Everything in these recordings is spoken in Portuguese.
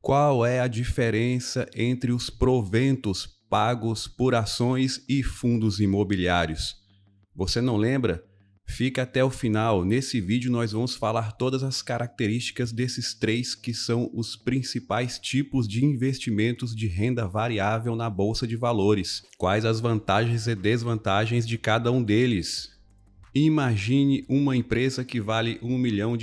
Qual é a diferença entre os proventos pagos por ações e fundos imobiliários? Você não lembra? Fica até o final. Nesse vídeo nós vamos falar todas as características desses três que são os principais tipos de investimentos de renda variável na bolsa de valores. Quais as vantagens e desvantagens de cada um deles? Imagine uma empresa que vale R$ 1 milhão.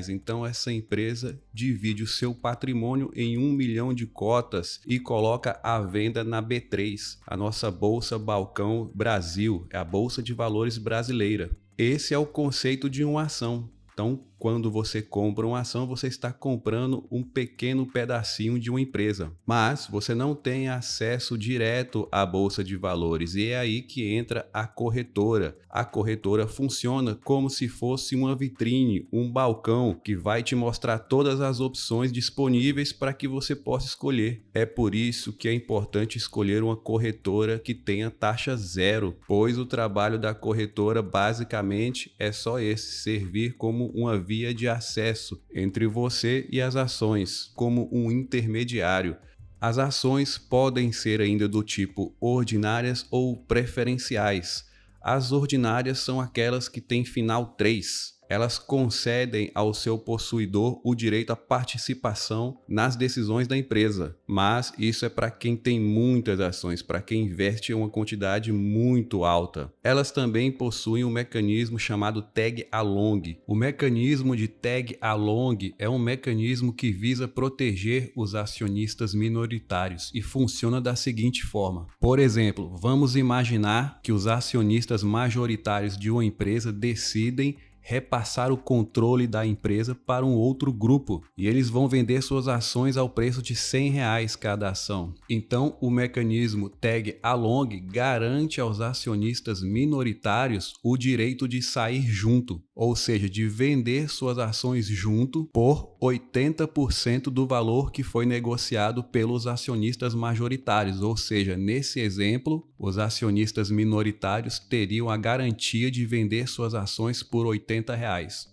Então essa empresa divide o seu patrimônio em 1 milhão de cotas e coloca à venda na B3, a nossa Bolsa Balcão Brasil, é a Bolsa de Valores brasileira. Esse é o conceito de uma ação. Então, quando você compra uma ação, você está comprando um pequeno pedacinho de uma empresa. Mas você não tem acesso direto à bolsa de valores e é aí que entra a corretora. A corretora funciona como se fosse uma vitrine, um balcão que vai te mostrar todas as opções disponíveis para que você possa escolher. É por isso que é importante escolher uma corretora que tenha taxa zero, pois o trabalho da corretora basicamente é só esse, servir como uma via de acesso entre você e as ações, como um intermediário. As ações podem ser ainda do tipo ordinárias ou preferenciais. As ordinárias são aquelas que têm final 3. Elas concedem ao seu possuidor o direito à participação nas decisões da empresa, mas isso é para quem tem muitas ações, para quem investe em uma quantidade muito alta. Elas também possuem um mecanismo chamado tag along. O mecanismo de tag along é um mecanismo que visa proteger os acionistas minoritários e funciona da seguinte forma. Por exemplo, vamos imaginar que os acionistas majoritários de uma empresa decidem repassar o controle da empresa para um outro grupo e eles vão vender suas ações ao preço de R$ 100 cada ação. Então, o mecanismo tag along garante aos acionistas minoritários o direito de sair junto, ou seja, de vender suas ações junto por 80% do valor que foi negociado pelos acionistas majoritários, ou seja, nesse exemplo, os acionistas minoritários teriam a garantia de vender suas ações por R$ 80.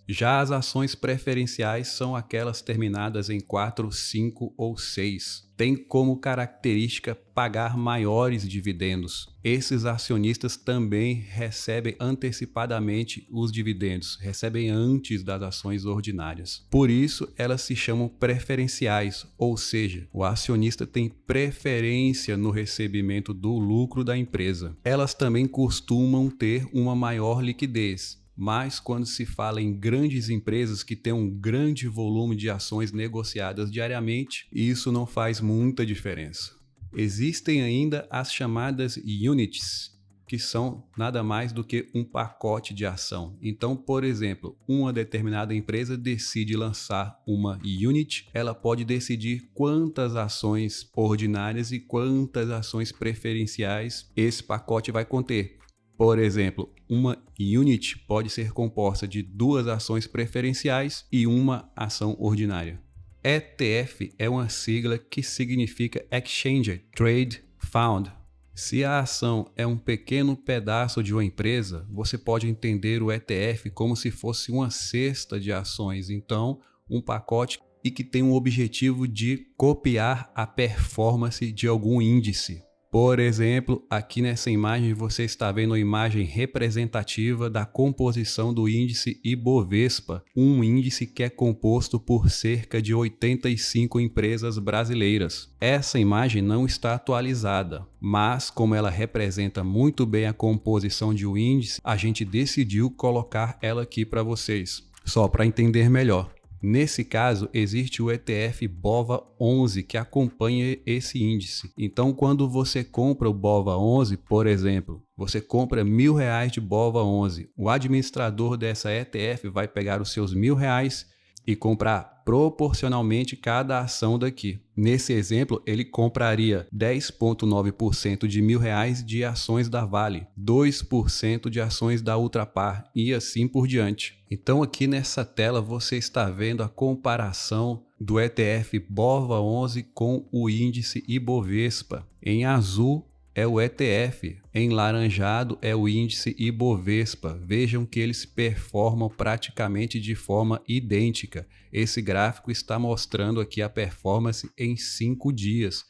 Já as ações preferenciais são aquelas terminadas em 4, 5 ou 6. Tem como característica pagar maiores dividendos. Esses acionistas também recebem antecipadamente os dividendos, recebem antes das ações ordinárias. Por isso, elas se chamam preferenciais, ou seja, o acionista tem preferência no recebimento do lucro da empresa. Elas também costumam ter uma maior liquidez. Mas quando se fala em grandes empresas que têm um grande volume de ações negociadas diariamente, isso não faz muita diferença. Existem ainda as chamadas units, que são nada mais do que um pacote de ação. Então, por exemplo, uma determinada empresa decide lançar uma unit, ela pode decidir quantas ações ordinárias e quantas ações preferenciais esse pacote vai conter. Por exemplo, uma unit pode ser composta de 2 ações preferenciais e uma ação ordinária. ETF é uma sigla que significa Exchange Trade Fund. Se a ação é um pequeno pedaço de uma empresa, você pode entender o ETF como se fosse uma cesta de ações, então um pacote e que tem o objetivo de copiar a performance de algum índice. Por exemplo, aqui nessa imagem você está vendo a imagem representativa da composição do índice Ibovespa, um índice que é composto por cerca de 85 empresas brasileiras. Essa imagem não está atualizada, mas como ela representa muito bem a composição de um índice, a gente decidiu colocar ela aqui para vocês, só para entender melhor. Nesse caso, existe o ETF BOVA11 que acompanha esse índice. Então, quando você compra o BOVA11, por exemplo, você compra R$ 1.000 de BOVA11. O administrador dessa ETF vai pegar os seus R$ 1.000 e comprar proporcionalmente cada ação daqui. Nesse exemplo, ele compraria 10,9% de R$ 1.000 de ações da Vale, 2% de ações da Ultrapar e assim por diante. Então aqui nessa tela você está vendo a comparação do ETF BOVA11 com o índice Ibovespa. Em azul é o ETF, em laranjado é o índice Ibovespa. Vejam que eles performam praticamente de forma idêntica. Esse gráfico está mostrando aqui a performance em 5 dias.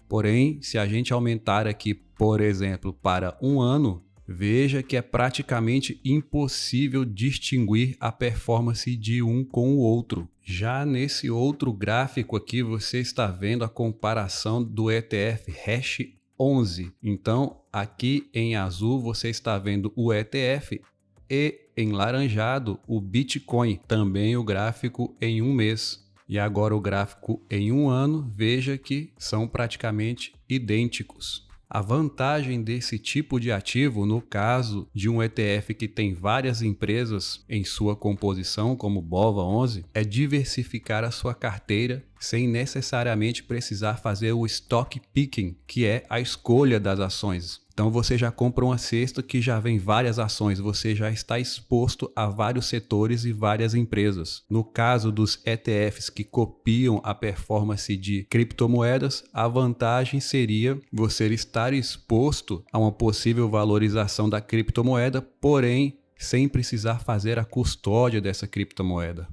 Porém, se a gente aumentar aqui, por exemplo, para um ano, veja que é praticamente impossível distinguir a performance de um com o outro. Já nesse outro gráfico aqui, você está vendo a comparação do ETF Hash11. Então, aqui em azul, você está vendo o ETF e em laranjado o Bitcoin, também o gráfico em um mês. E agora o gráfico em um ano, veja que são praticamente idênticos. A vantagem desse tipo de ativo, no caso de um ETF que tem várias empresas em sua composição, como o BOVA11, é diversificar a sua carteira sem necessariamente precisar fazer o stock picking, que é a escolha das ações. Então você já compra uma cesta que já vem várias ações, você já está exposto a vários setores e várias empresas. No caso dos ETFs que copiam a performance de criptomoedas, a vantagem seria você estar exposto a uma possível valorização da criptomoeda, porém sem precisar fazer a custódia dessa criptomoeda.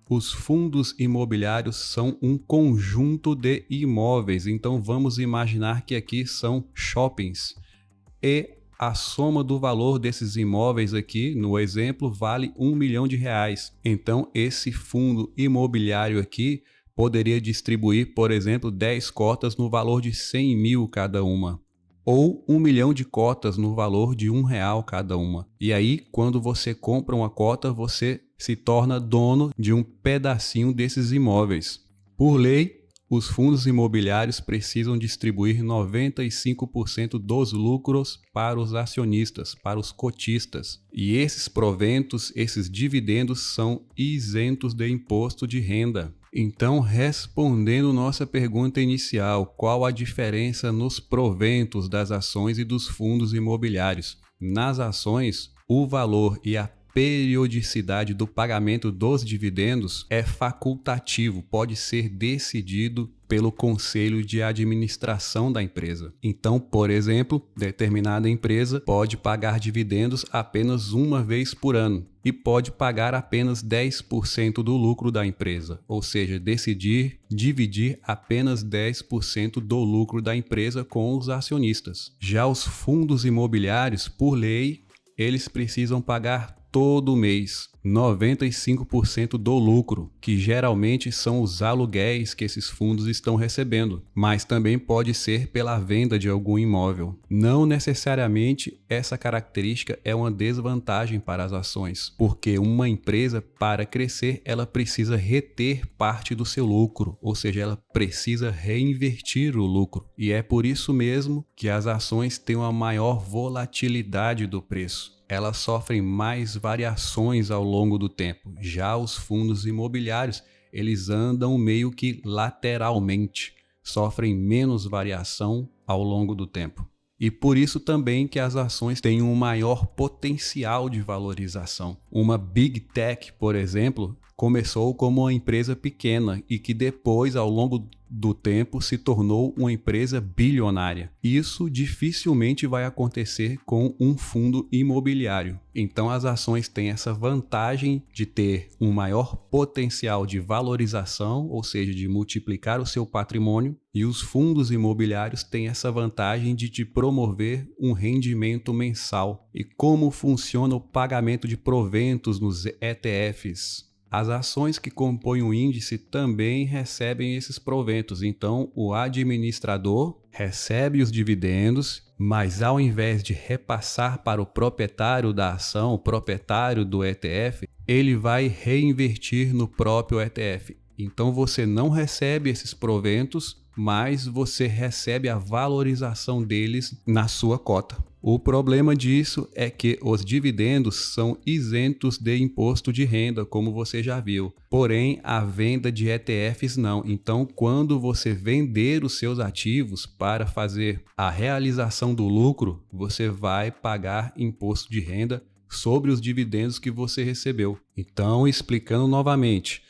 Os fundos imobiliários são um conjunto de imóveis, então vamos imaginar que aqui são shoppings e a soma do valor desses imóveis aqui, no exemplo, vale R$1 milhão. Então esse fundo imobiliário aqui poderia distribuir, por exemplo, 10 cotas no valor de 100 mil cada uma, ou 1 milhão de cotas no valor de R$1 cada uma. E aí, quando você compra uma cota, você se torna dono de um pedacinho desses imóveis. Por lei, os fundos imobiliários precisam distribuir 95% dos lucros para os acionistas, para os cotistas. E esses proventos, esses dividendos são isentos de imposto de renda. Então, respondendo nossa pergunta inicial, qual a diferença nos proventos das ações e dos fundos imobiliários? Nas ações, o valor e a periodicidade do pagamento dos dividendos é facultativo, pode ser decidido pelo conselho de administração da empresa. Então, por exemplo, determinada empresa pode pagar dividendos apenas uma vez por ano e pode pagar apenas 10% do lucro da empresa, ou seja, decidir dividir apenas 10% do lucro da empresa com os acionistas. Já os fundos imobiliários, por lei, eles precisam pagar todo mês 95% do lucro, que geralmente são os aluguéis que esses fundos estão recebendo, mas também pode ser pela venda de algum imóvel. Não necessariamente essa característica é uma desvantagem para as ações, porque uma empresa, para crescer, ela precisa reter parte do seu lucro, ou seja, ela precisa reinvestir o lucro. E é por isso mesmo que as ações têm uma maior volatilidade do preço. Elas sofrem mais variações ao longo do tempo. Já os fundos imobiliários, eles andam meio que lateralmente, sofrem menos variação ao longo do tempo. E por isso também que as ações têm um maior potencial de valorização. Uma Big Tech, por exemplo, começou como uma empresa pequena e que depois, ao longo do tempo, se tornou uma empresa bilionária. Isso dificilmente vai acontecer com um fundo imobiliário. Então as ações têm essa vantagem de ter um maior potencial de valorização, ou seja, de multiplicar o seu patrimônio, e os fundos imobiliários têm essa vantagem de te promover um rendimento mensal. E como funciona o pagamento de proventos nos ETFs? As ações que compõem o índice também recebem esses proventos, então o administrador recebe os dividendos, mas ao invés de repassar para o proprietário da ação, o proprietário do ETF, ele vai reinvestir no próprio ETF. Então você não recebe esses proventos, mas você recebe a valorização deles na sua cota. O problema disso é que os dividendos são isentos de imposto de renda, como você já viu. Porém, a venda de ETFs não. Então, quando você vender os seus ativos para fazer a realização do lucro, você vai pagar imposto de renda sobre os dividendos que você recebeu. Então, explicando novamente,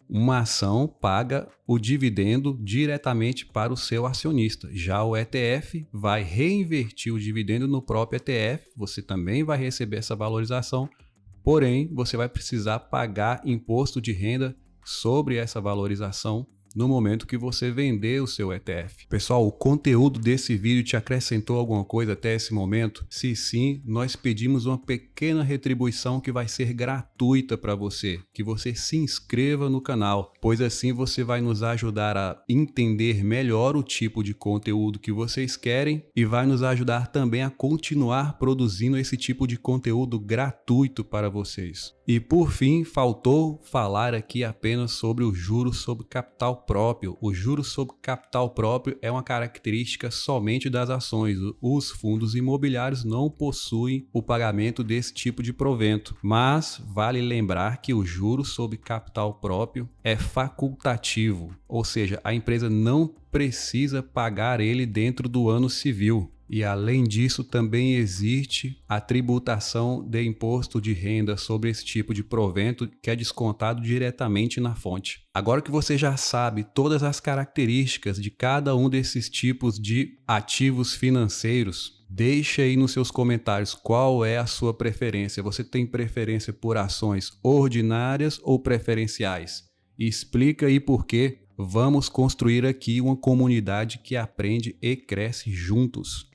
uma ação paga o dividendo diretamente para o seu acionista. Já o ETF vai reinvertir o dividendo no próprio ETF, você também vai receber essa valorização, porém você vai precisar pagar imposto de renda sobre essa valorização no momento que você vender o seu ETF. Pessoal, o conteúdo desse vídeo te acrescentou alguma coisa até esse momento? Se sim, nós pedimos uma pequena retribuição que vai ser gratuita para você, que você se inscreva no canal, pois assim você vai nos ajudar a entender melhor o tipo de conteúdo que vocês querem e vai nos ajudar também a continuar produzindo esse tipo de conteúdo gratuito para vocês. E por fim, faltou falar aqui apenas sobre o juros sobre capital próprio. O juros sobre capital próprio é uma característica somente das ações. Os fundos imobiliários não possuem o pagamento desse tipo de provento. Mas vale lembrar que o juros sobre capital próprio é facultativo, ou seja, a empresa não precisa pagar ele dentro do ano civil. E além disso, também existe a tributação de imposto de renda sobre esse tipo de provento que é descontado diretamente na fonte. Agora que você já sabe todas as características de cada um desses tipos de ativos financeiros, deixe aí nos seus comentários qual é a sua preferência. Você tem preferência por ações ordinárias ou preferenciais? Explica aí por quê. Vamos construir aqui uma comunidade que aprende e cresce juntos.